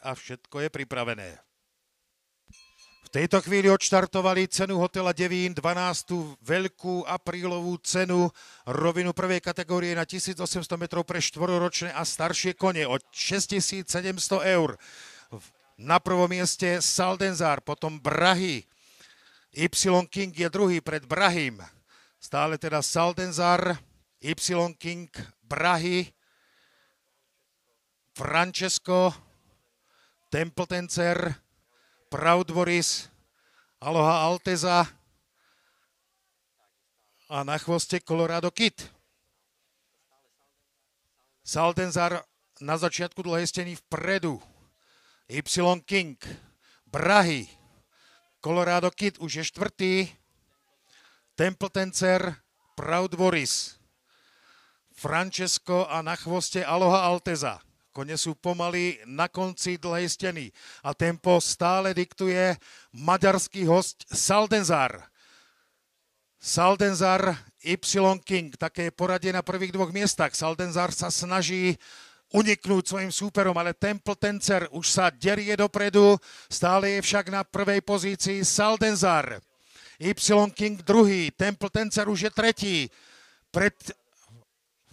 a všetko je pripravené. V tejto chvíli odštartovali cenu hotela Devín, 12. veľkú aprílovú cenu, rovinu prvej kategórie na 1800 metrov pre štvororočné a staršie kone od 6700 eur. Na prvom mieste Saldenzar, potom Brahy. Y King je druhý pred Brahym. Stále teda Saldenzar, Y King, Brahy, Francesco, Templetencer, Proudboris, Aloha Alteza a na chvoste Colorado Kid. Saldenzar na začiatku dlhej steny vpredu. Y King, Brahy, Colorado Kid už je štvrtý. Templetencer, Proudboris, Francesco a na chvoste Aloha Alteza. Kone sú pomaly na konci dlhej steny a tempo stále diktuje maďarský host Saldenzar. Saldenzar, Y King, také poradie na prvých dvoch miestach. Saldenzar sa snaží uniknúť svojim súperom, ale Templetencer už sa derie dopredu, stále je však na prvej pozícii Saldenzar. Y King druhý, Templetencer už je tretí, pred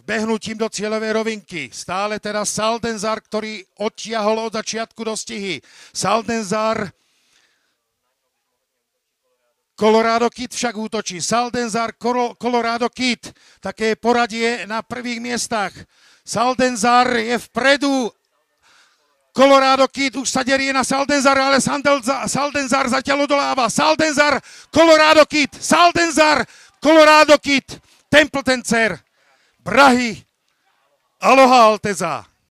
behnutím do cieľovej rovinky. Stále teda Saldenzar, ktorý odtiahol od začiatku dostihy. Saldenzar, Colorado Kid však útočí. Saldenzar, Colorado Kid, také poradie na prvých miestach. Saldenzar je vpredu. Colorado Kid už sa derie na Saldenzar, ale Saldenzar zatiaľ odoláva. Saldenzar, Colorado Kid, Saldenzar, Colorado Kid, Templetencer, Brahy, Aloha Alteza.